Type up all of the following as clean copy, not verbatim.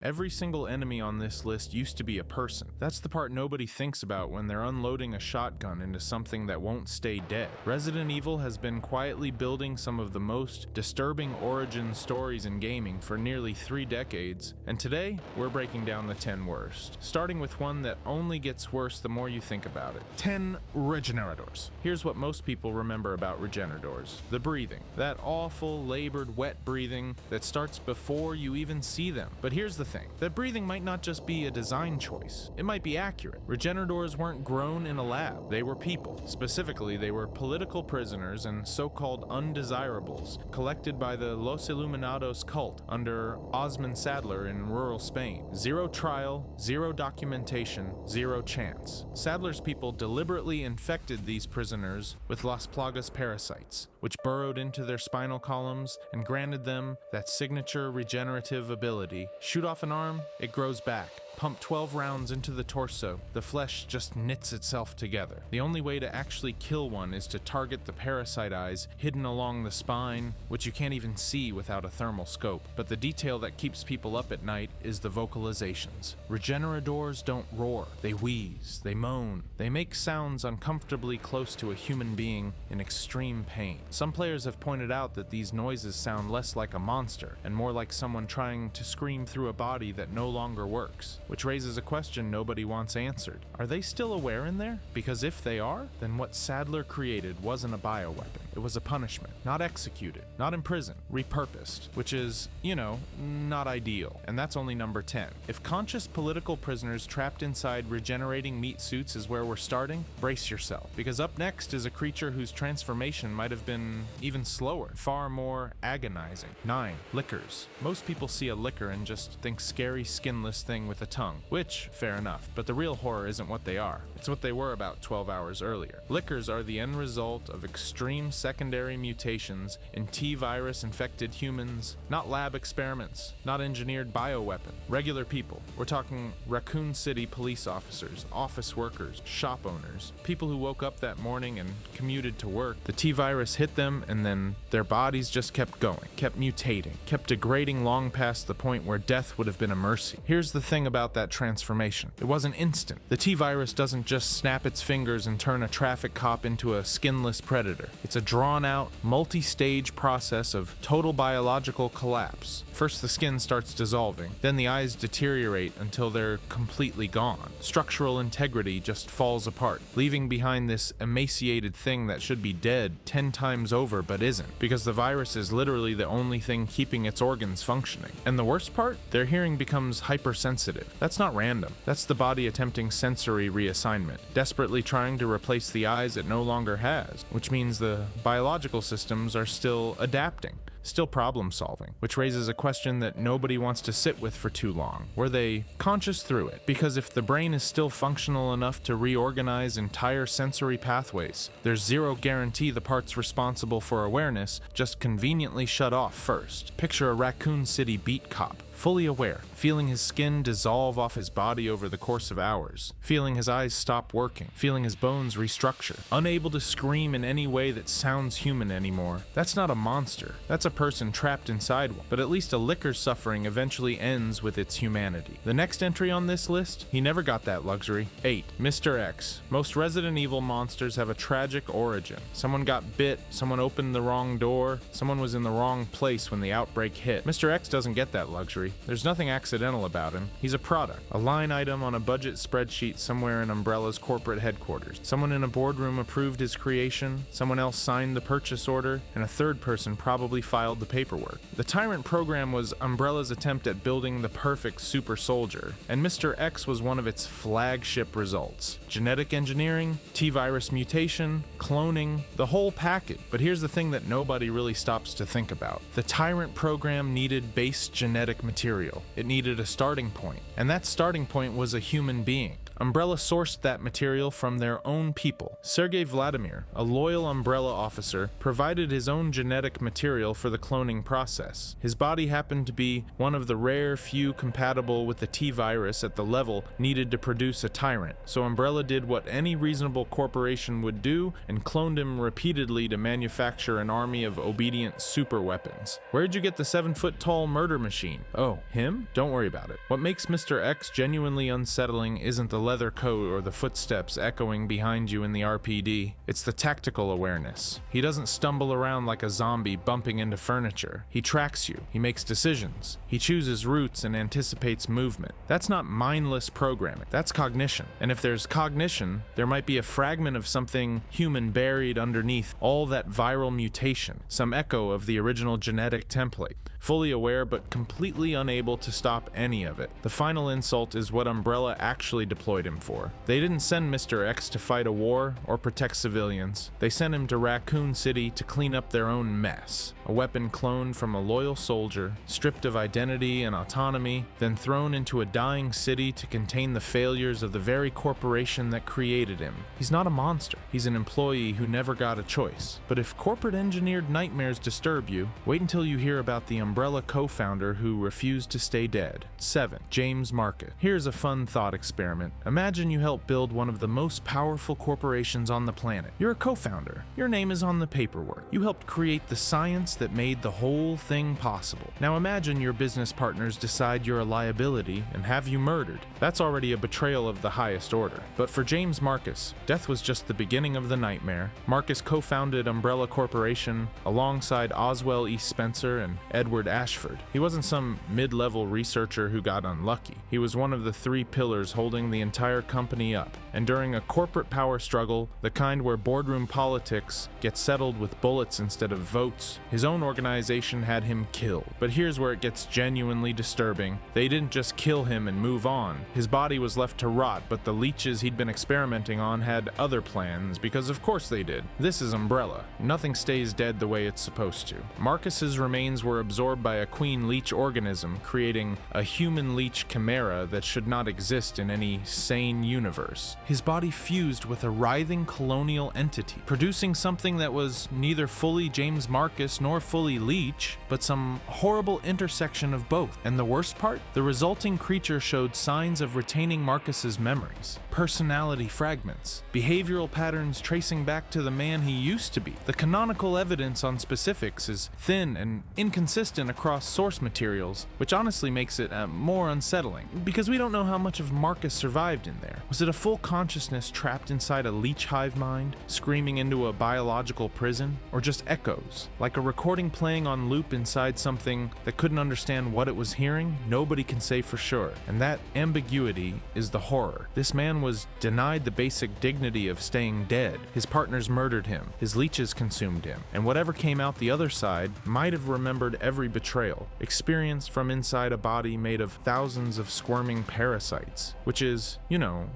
Every single enemy on this list used to be a person. That's the part nobody thinks about when they're unloading a shotgun into something that won't stay dead. Resident Evil has been quietly building some of the most disturbing origin stories in gaming for nearly 3 decades, and today we're breaking down the 10 worst, starting with one that only gets worse the more you think about it. 10 Regenerators. Here's what most people remember about Regenerators: the breathing. That awful, labored, wet breathing that starts before you even see them. But here's the thing. That breathing might not just be a design choice. It might be accurate. Regenerators weren't grown in a lab. They were people. Specifically, they were political prisoners and so-called undesirables collected by the Los Iluminados cult under Osman Sadler in rural Spain. Zero trial, zero documentation, zero chance. Sadler's people deliberately infected these prisoners with Las Plagas parasites, which burrowed into their spinal columns and granted them that signature regenerative ability. Shoot off an arm, it grows back. Pump 12 rounds into the torso, the flesh just knits itself together. The only way to actually kill one is to target the parasite eyes hidden along the spine, which you can't even see without a thermal scope. But the detail that keeps people up at night is the vocalizations. Regenerators don't roar, they wheeze, they moan, they make sounds uncomfortably close to a human being in extreme pain. Some players have pointed out that these noises sound less like a monster and more like someone trying to scream through a body that no longer works. Which raises a question nobody wants answered. Are they still aware in there? Because if they are, then what Sadler created wasn't a bioweapon. It was a punishment. Not executed, not imprisoned, repurposed, which is, not ideal. And that's only number 10. If conscious political prisoners trapped inside regenerating meat suits is where we're starting, brace yourself. Because up next is a creature whose transformation might have been even slower, far more agonizing. 9. Lickers. Most people see a licker and just think scary, skinless thing with a tongue, which, fair enough, but the real horror isn't what they are. It's what they were about 12 hours earlier. Lickers are the end result of extreme secondary mutations in T-virus infected humans, not lab experiments, not engineered bioweapon, regular people. We're talking Raccoon City police officers, office workers, shop owners, people who woke up that morning and commuted to work. The T-virus hit them and then their bodies just kept going, kept mutating, kept degrading long past the point where death would have been a mercy. Here's the thing about that transformation. It wasn't instant. The T-virus doesn't just snap its fingers and turn a traffic cop into a skinless predator. It's a drawn-out, multi-stage process of total biological collapse. First the skin starts dissolving, then the eyes deteriorate until they're completely gone. Structural integrity just falls apart, leaving behind this emaciated thing that should be dead 10 times over but isn't, because the virus is literally the only thing keeping its organs functioning. And the worst part? Their hearing becomes hypersensitive. That's not random. That's the body attempting sensory reassignment, desperately trying to replace the eyes it no longer has, which means the biological systems are still adapting, still problem solving, which raises a question that nobody wants to sit with for too long. Were they conscious through it? Because if the brain is still functional enough to reorganize entire sensory pathways, there's zero guarantee the parts responsible for awareness just conveniently shut off first. Picture a Raccoon City beat cop, fully aware, feeling his skin dissolve off his body over the course of hours, feeling his eyes stop working, feeling his bones restructure, unable to scream in any way that sounds human anymore. That's not a monster. That's a person trapped inside one. But at least a licker's suffering eventually ends with its humanity. The next entry on this list, he never got that luxury. 8. Mr. X. Most Resident Evil monsters have a tragic origin. Someone got bit, someone opened the wrong door, someone was in the wrong place when the outbreak hit. Mr. X doesn't get that luxury. There's nothing accidental about him. He's a product, a line item on a budget spreadsheet somewhere in Umbrella's corporate headquarters. Someone in a boardroom approved his creation, someone else signed the purchase order, and a third person probably filed the paperwork. The Tyrant program was Umbrella's attempt at building the perfect super soldier, and Mr. X was one of its flagship results. Genetic engineering, T-virus mutation, cloning, the whole package. But here's the thing that nobody really stops to think about. The Tyrant program needed base genetic material. It needed a starting point, and that starting point was a human being. Umbrella sourced that material from their own people. Sergei Vladimir, a loyal Umbrella officer, provided his own genetic material for the cloning process. His body happened to be one of the rare few compatible with the T-virus at the level needed to produce a Tyrant, so Umbrella did what any reasonable corporation would do and cloned him repeatedly to manufacture an army of obedient super weapons. Where'd you get the 7-foot-tall murder machine? Oh, him? Don't worry about it. What makes Mr. X genuinely unsettling isn't the leather coat or the footsteps echoing behind you in the RPD. It's the tactical awareness. He doesn't stumble around like a zombie bumping into furniture. He tracks you. He makes decisions. He chooses routes and anticipates movement. That's not mindless programming. That's cognition. And if there's cognition, there might be a fragment of something human buried underneath all that viral mutation, some echo of the original genetic template. Fully aware but completely unable to stop any of it. The final insult is what Umbrella actually deployed him for. They didn't send Mr. X to fight a war or protect civilians. They sent him to Raccoon City to clean up their own mess. A weapon cloned from a loyal soldier, stripped of identity and autonomy, then thrown into a dying city to contain the failures of the very corporation that created him. He's not a monster. He's an employee who never got a choice. But if corporate engineered nightmares disturb you, wait until you hear about the Umbrella co-founder who refused to stay dead. 7. James Marcus. Here's a fun thought experiment. Imagine you help build one of the most powerful corporations on the planet. You're a co-founder. Your name is on the paperwork. You helped create the science that made the whole thing possible. Now imagine your business partners decide you're a liability and have you murdered. That's already a betrayal of the highest order. But for James Marcus, death was just the beginning of the nightmare. Marcus co-founded Umbrella Corporation alongside Oswell E. Spencer and Edward Ashford. He wasn't some mid-level researcher who got unlucky. He was one of the 3 pillars holding the entire company up. And during a corporate power struggle, the kind where boardroom politics get settled with bullets instead of votes, his own organization had him killed. But here's where it gets genuinely disturbing. They didn't just kill him and move on. His body was left to rot, but the leeches he'd been experimenting on had other plans, because of course they did. This is Umbrella. Nothing stays dead the way it's supposed to. Marcus's remains were absorbed by a queen leech organism, creating a human leech chimera that should not exist in any sane universe. His body fused with a writhing colonial entity, producing something that was neither fully James Marcus nor fully leech, but some horrible intersection of both. And the worst part? The resulting creature showed signs of retaining Marcus's memories, personality fragments, behavioral patterns tracing back to the man he used to be. The canonical evidence on specifics is thin and inconsistent across source materials, which honestly makes it more unsettling, because we don't know how much of Marcus survived in there. Was it a full consciousness trapped inside a leech hive mind, screaming into a biological prison, or just echoes, like a recording playing on loop inside something that couldn't understand what it was hearing? Nobody can say for sure, and that ambiguity is the horror. This man was denied the basic dignity of staying dead. His partners murdered him, his leeches consumed him, and whatever came out the other side might have remembered every betrayal, experienced from inside a body made of thousands of squirming parasites, which is,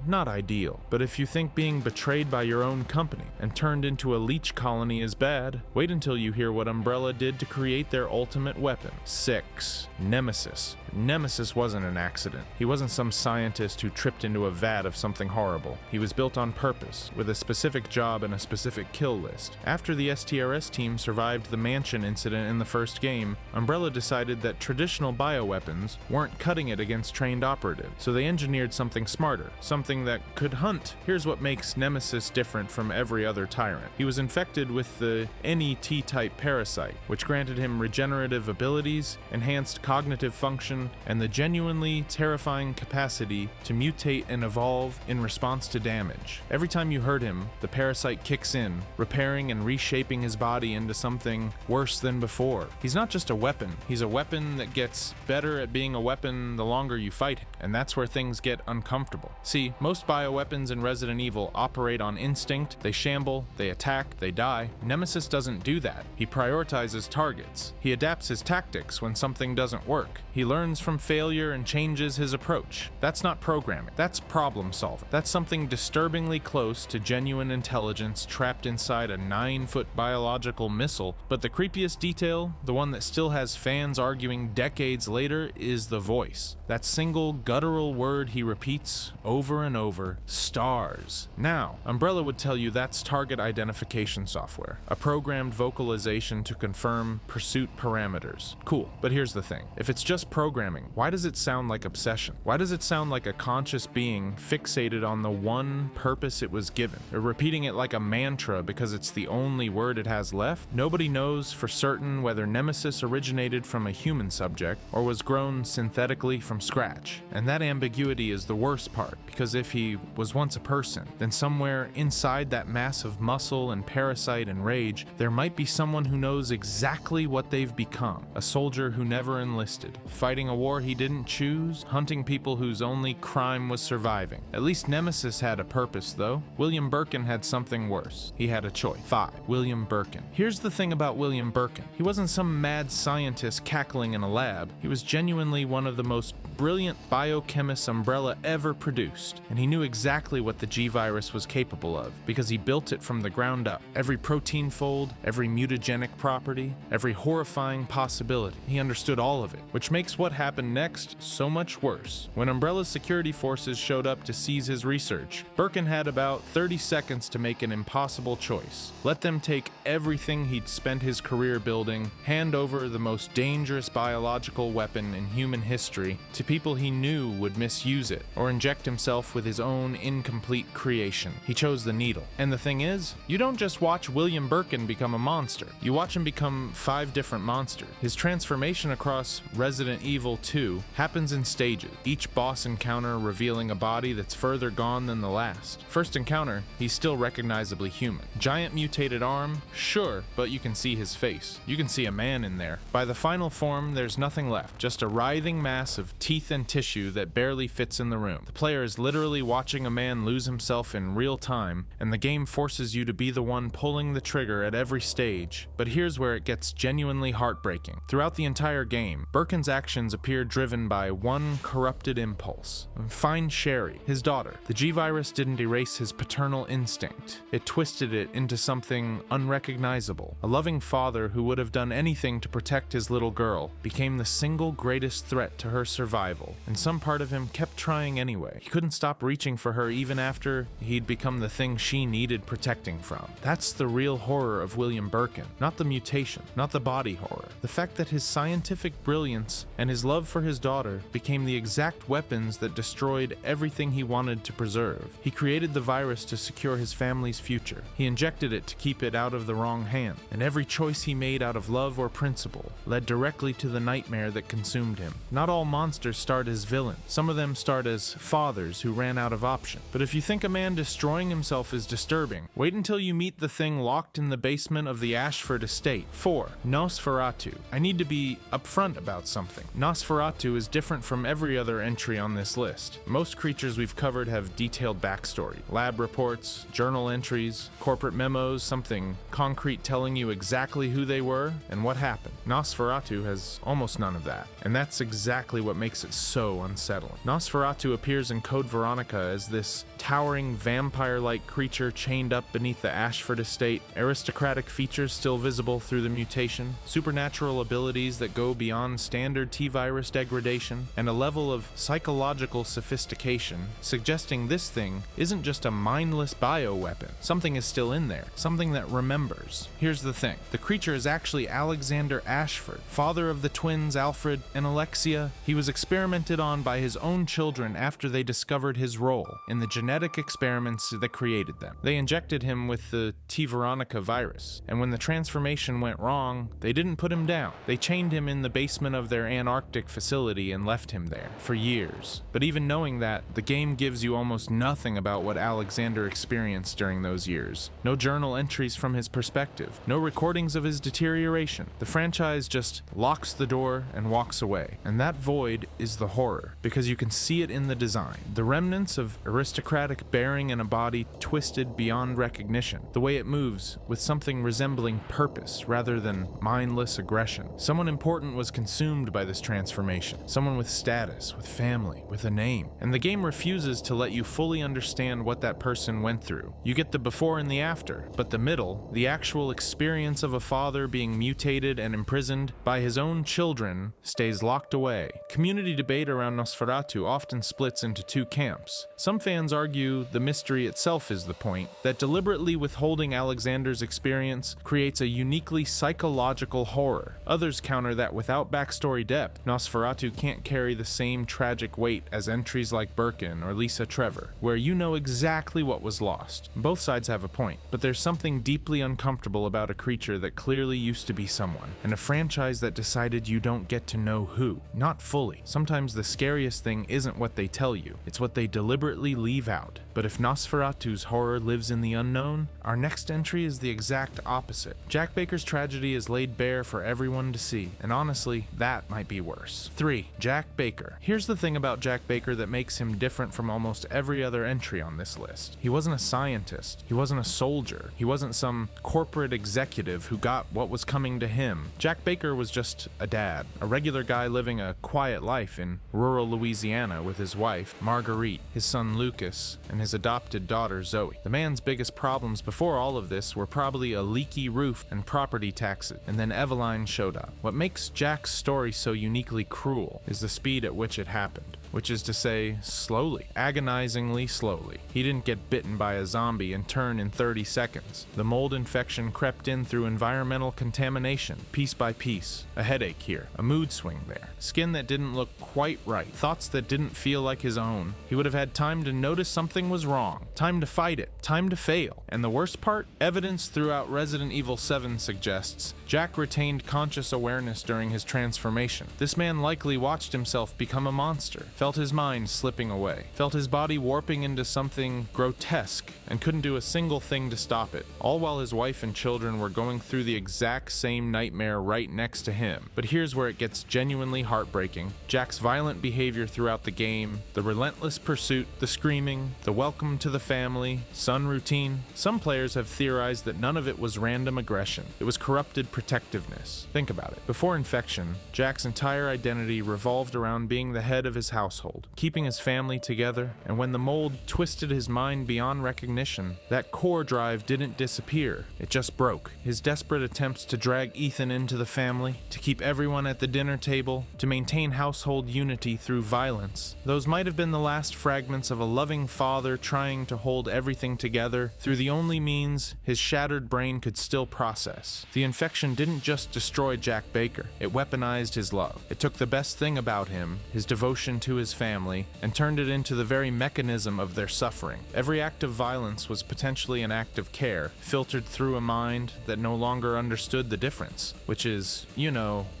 not ideal. But if you think being betrayed by your own company and turned into a leech colony is bad, wait until you hear what Umbrella did to create their ultimate weapon. 6. Nemesis. Nemesis wasn't an accident. He wasn't some scientist who tripped into a vat of something horrible. He was built on purpose, with a specific job and a specific kill list. After the STRS team survived the mansion incident in the first game, Umbrella decided that traditional bioweapons weren't cutting it against trained operatives, so they engineered something smarter, something that could hunt. Here's what makes Nemesis different from every other tyrant. He was infected with the NET-type parasite, which granted him regenerative abilities, enhanced cognitive function, and the genuinely terrifying capacity to mutate and evolve in response to damage. Every time you hurt him, the parasite kicks in, repairing and reshaping his body into something worse than before. He's not just a weapon, he's a weapon that gets better at being a weapon the longer you fight him, and that's where things get uncomfortable. See, most bioweapons in Resident Evil operate on instinct, they shamble, they attack, they die. Nemesis doesn't do that. He prioritizes targets. He adapts his tactics when something doesn't work. He learns from failure and changes his approach. That's not programming, that's problem solving. That's something disturbingly close to genuine intelligence trapped inside a 9-foot biological missile, but the creepiest detail, the one that still has fans arguing decades later, is the voice. That single guttural word he repeats over and over, stars. Now, Umbrella would tell you that's target identification software, a programmed vocalization to confirm pursuit parameters. Cool, but here's the thing. If it's just programming, why does it sound like obsession? Why does it sound like a conscious being fixated fixated on the one purpose it was given, repeating it like a mantra because it's the only word it has left. Nobody knows for certain whether Nemesis originated from a human subject or was grown synthetically from scratch. And that ambiguity is the worst part, because if he was once a person, then somewhere inside that mass of muscle and parasite and rage, there might be someone who knows exactly what they've become. A soldier who never enlisted, fighting a war he didn't choose, hunting people whose only crime was surviving. At least Nemesis had a purpose, though. William Birkin had something worse. He had a choice. 5. William Birkin. Here's the thing about William Birkin. He wasn't some mad scientist cackling in a lab. He was genuinely one of the most brilliant biochemists Umbrella ever produced, and he knew exactly what the G-Virus was capable of, because he built it from the ground up. Every protein fold, every mutagenic property, every horrifying possibility. He understood all of it, which makes what happened next so much worse. When Umbrella's security forces showed up to seize his research, Birkin had about 30 seconds to make an impossible choice. Let them take everything he'd spent his career building, hand over the most dangerous biological weapon in human history to people he knew would misuse it, or inject himself with his own incomplete creation. He chose the needle. And the thing is, you don't just watch William Birkin become a monster, you watch him become 5 different monsters. His transformation across Resident Evil 2 happens in stages, each boss encounter revealing a body that's further gone than the last. First encounter, he's still recognizably human. Giant mutated arm, sure, but you can see his face. You can see a man in there. By the final form, there's nothing left, just a writhing mass of teeth and tissue that barely fits in the room. The player is literally watching a man lose himself in real time, and the game forces you to be the one pulling the trigger at every stage. But here's where it gets genuinely heartbreaking. Throughout the entire game, Birkin's actions appear driven by one corrupted impulse. Find Sherry, his daughter. The G-Virus didn't erase his paternal instinct. It twisted it into something unrecognizable. A loving father who would have done anything to protect his little girl became the single greatest threat to her survival, and some part of him kept trying anyway. He couldn't stop reaching for her even after he'd become the thing she needed protecting from. That's the real horror of William Birkin, not the mutation, not the body horror. The fact that his scientific brilliance and his love for his daughter became the exact weapons that destroyed everything he wanted to preserve. He created the virus to secure his family's future. He injected it to keep it out of the wrong hand, and every choice he made out of love or principle led directly to the nightmare that consumed him. Not all monsters start as villains. Some of them start as fathers who ran out of option. But if you think a man destroying himself is disturbing, wait until you meet the thing locked in the basement of the Ashford estate. 4. Nosferatu. I need to be upfront about something. Nosferatu is different from every other entry on this list. Most creatures we've covered have detailed backstory, lab reports, journal entries, corporate memos, something concrete telling you exactly who they were and what happened. Nosferatu has almost none of that, and that's exactly what makes it so unsettling. Nosferatu appears in Code Veronica as this towering vampire-like creature chained up beneath the Ashford estate, aristocratic features still visible through the mutation, supernatural abilities that go beyond standard T-virus degradation, and a level of psychological sophistication, suggesting this thing isn't just a mindless bioweapon. Something is still in there, something that remembers. Here's the thing, the creature is actually Alexander Ashford, father of the twins Alfred and Alexia. He was experimented on by his own children after they discovered his role in the genetic experiments that created them. They injected him with the T. Veronica virus, and when the transformation went wrong, they didn't put him down. They chained him in the basement of their Antarctic facility and left him there for years. But even knowing that, the game gives you almost nothing about what Alexander experienced during those years. No journal entries from his perspective, no recordings of his deterioration. The franchise just locks the door and walks away. And that void is the horror, because you can see it in the design. The remnants of aristocratic bearing in a body twisted beyond recognition. The way it moves, with something resembling purpose rather than mindless aggression. Someone important was consumed by this transformation. Someone with status, with family, with a name. And the game refuses to let you fully understand what that person went through. You get the before and the after, but the middle, the actual actual experience of a father being mutated and imprisoned by his own children stays locked away. Community debate around Nosferatu often splits into two camps. Some fans argue the mystery itself is the point, that deliberately withholding Alexander's experience creates a uniquely psychological horror. Others counter that without backstory depth, Nosferatu can't carry the same tragic weight as entries like Birkin or Lisa Trevor, where you know exactly what was lost. Both sides have a point, but there's something deeply uncomfortable about a creature that clearly used to be someone, and a franchise that decided you don't get to know who. Not fully. Sometimes the scariest thing isn't what they tell you, it's what they deliberately leave out. But if Nosferatu's horror lives in the unknown, our next entry is the exact opposite. Jack Baker's tragedy is laid bare for everyone to see, and honestly, that might be worse. 3. Jack Baker. Here's the thing about Jack Baker that makes him different from almost every other entry on this list. He wasn't a scientist, he wasn't a soldier, he wasn't some corporate executive who got what was coming to him. Jack Baker was just a dad, a regular guy living a quiet life in rural Louisiana with his wife, Marguerite, his son Lucas, and his adopted daughter Zoe. The man's biggest problems before all of this were probably a leaky roof and property taxes, and then Eveline showed up. What makes Jack's story so uniquely cruel is the speed at which it happened. Which is to say, slowly, agonizingly slowly. He didn't get bitten by a zombie and turn in 30 seconds. The mold infection crept in through environmental contamination, piece by piece. A headache here, a mood swing there, skin that didn't look quite right, thoughts that didn't feel like his own. He would have had time to notice something was wrong, time to fight it, time to fail. And the worst part? Evidence throughout Resident Evil 7 suggests Jack retained conscious awareness during his transformation. This man likely watched himself become a monster, felt his mind slipping away, felt his body warping into something grotesque, and couldn't do a single thing to stop it, all while his wife and children were going through the exact same nightmare right next to him. But here's where it gets genuinely heartbreaking. Jack's violent behavior throughout the game, the relentless pursuit, the screaming, the welcome to the family, son routine. Some players have theorized that none of it was random aggression. It was corrupted protectiveness. Think about it. Before infection, Jack's entire identity revolved around being the head of his household, keeping his family together, and when the mold twisted his mind beyond recognition, that core drive didn't disappear, it just broke. His desperate attempts to drag Ethan into the family, to keep everyone at the dinner table, to maintain household unity through violence, those might have been the last fragments of a loving father trying to hold everything together through the only means his shattered brain could still process. The infection didn't just destroy Jack Baker, it weaponized his love. It took the best thing about him, his devotion to his family, and turned it into the very mechanism of their suffering. Every act of violence was potentially an act of care, filtered through a mind that no longer understood the difference, which is,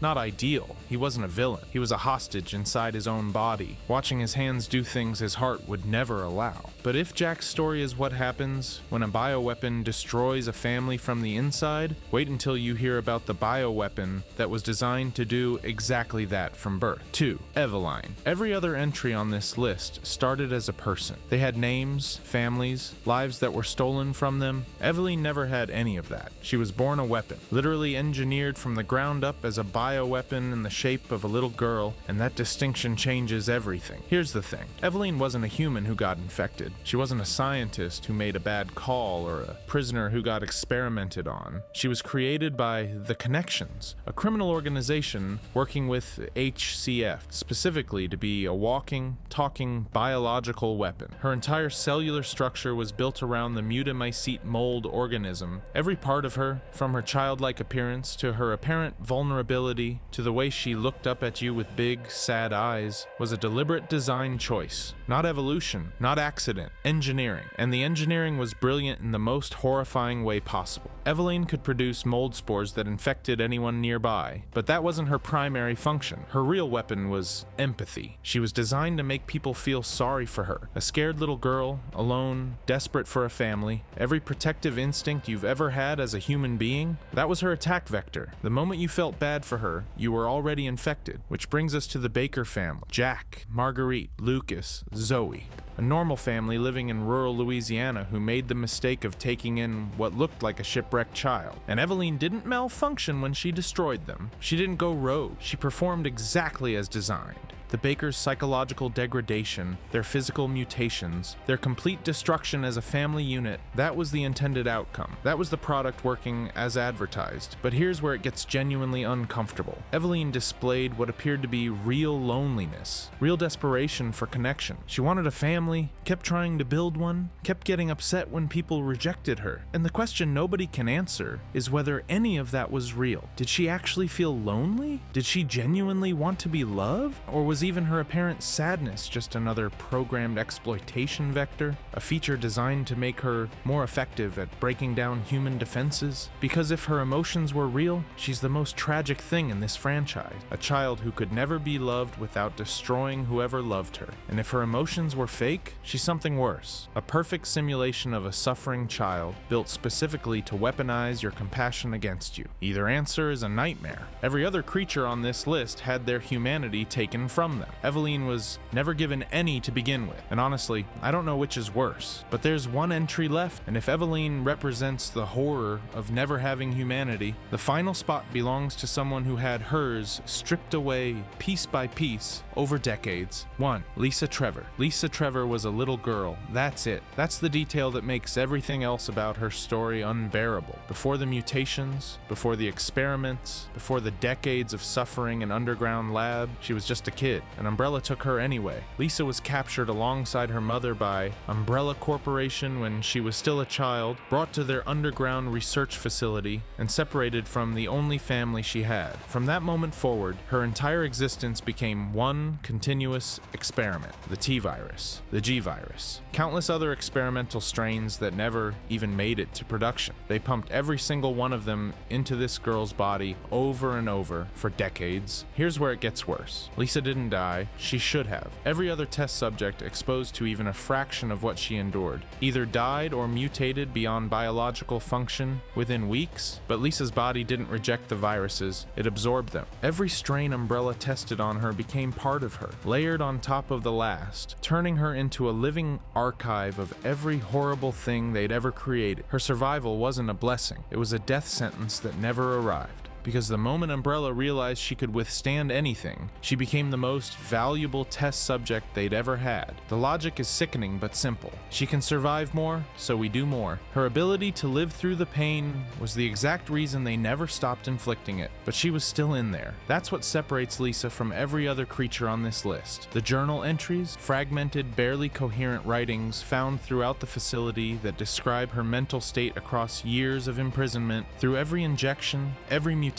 not ideal. He wasn't a villain. He was a hostage inside his own body, watching his hands do things his heart would never allow. But if Jack's story is what happens when a bioweapon destroys a family from the inside, wait until you hear about the bioweapon that was designed to do exactly that from birth. 2. Eveline. Every other entry on this list started as a person. They had names, families, lives that were stolen from them. Eveline never had any of that. She was born a weapon, literally engineered from the ground up as a bioweapon in the shape of a little girl, and that distinction changes everything. Here's the thing. Eveline wasn't a human who got infected. She wasn't a scientist who made a bad call or a prisoner who got experimented on. She was created by the Connections, a criminal organization working with HCF, specifically to be a walking, talking biological weapon. Her entire cellular structure was built around the mutamycete mold organism. Every part of her, from her childlike appearance to her apparent vulnerability to the way she looked up at you with big, sad eyes, was a deliberate design choice. Not evolution, not accident, engineering. And the engineering was brilliant in the most horrifying way possible. Eveline could produce mold spores that infected anyone nearby, but that wasn't her primary function. Her real weapon was empathy. She was designed to make people feel sorry for her. A scared little girl, alone, desperate for a family. Every protective instinct you've ever had as a human being, that was her attack vector. The moment you felt bad for her, you were already infected. Which brings us to the Baker family. Jack, Marguerite, Lucas, Zoe. a normal family living in rural Louisiana who made the mistake of taking in what looked like a shipwrecked child. And Eveline didn't malfunction when she destroyed them. She didn't go rogue. She performed exactly as designed. The Bakers' psychological degradation, their physical mutations, their complete destruction as a family unit, that was the intended outcome. That was the product working as advertised. But here's where it gets genuinely uncomfortable. Eveline displayed what appeared to be real loneliness, real desperation for connection. She wanted a family, kept trying to build one, kept getting upset when people rejected her. And the question nobody can answer is whether any of that was real. Did she actually feel lonely? Did she genuinely want to be loved? Or was even her apparent sadness just another programmed exploitation vector? A feature designed to make her more effective at breaking down human defenses? Because if her emotions were real, she's the most tragic thing in this franchise. A child who could never be loved without destroying whoever loved her. And if her emotions were fake, she's something worse. A perfect simulation of a suffering child built specifically to weaponize your compassion against you. Either answer is a nightmare. Every other creature on this list had their humanity taken from them. Eveline was never given any to begin with, and honestly, I don't know which is worse, but there's one entry left, and if Eveline represents the horror of never having humanity, the final spot belongs to someone who had hers stripped away piece by piece over decades. 1. Lisa Trevor. Lisa Trevor was a little girl. That's it. That's the detail that makes everything else about her story unbearable. Before the mutations, before the experiments, before the decades of suffering in underground lab, she was just a kid. And Umbrella took her anyway. Lisa was captured alongside her mother by Umbrella Corporation when she was still a child, brought to their underground research facility, and separated from the only family she had. From that moment forward, her entire existence became one continuous experiment. The T-virus, the G-virus, countless other experimental strains that never even made it to production. They pumped every single one of them into this girl's body over and over for decades. Here's where it gets worse. Lisa didn't die. She should have. Every other test subject exposed to even a fraction of what she endured either died or mutated beyond biological function within weeks, but Lisa's body didn't reject the viruses, it absorbed them. Every strain Umbrella tested on her became part of her, layered on top of the last, turning her into a living archive of every horrible thing they'd ever created. Her survival wasn't a blessing, it was a death sentence that never arrived. Because the moment Umbrella realized she could withstand anything, she became the most valuable test subject they'd ever had. The logic is sickening but simple. She can survive more, so we do more. Her ability to live through the pain was the exact reason they never stopped inflicting it, but she was still in there. That's what separates Lisa from every other creature on this list. The journal entries, fragmented, barely coherent writings found throughout the facility that describe her mental state across years of imprisonment, through every injection, every mutation,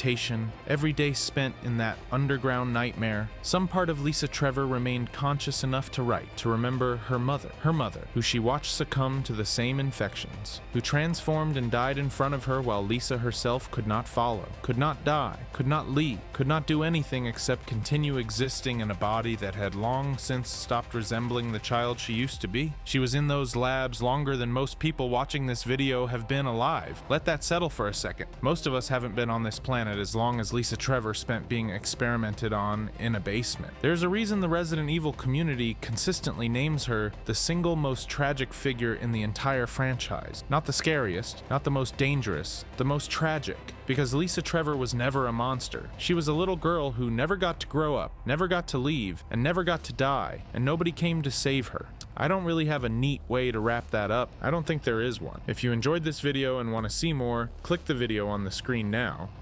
every day spent in that underground nightmare, some part of Lisa Trevor remained conscious enough to write, to remember her mother, who she watched succumb to the same infections, who transformed and died in front of her while Lisa herself could not follow, could not die, could not leave, could not do anything except continue existing in a body that had long since stopped resembling the child she used to be. She was in those labs longer than most people watching this video have been alive. Let that settle for a second. Most of us haven't been on this planet as long as Lisa Trevor spent being experimented on in a basement. There's a reason the Resident Evil community consistently names her the single most tragic figure in the entire franchise. Not the scariest, not the most dangerous, the most tragic. Because Lisa Trevor was never a monster. She was a little girl who never got to grow up, never got to leave, and never got to die, and nobody came to save her. I don't really have a neat way to wrap that up. I don't think there is one. If you enjoyed this video and want to see more, click the video on the screen now.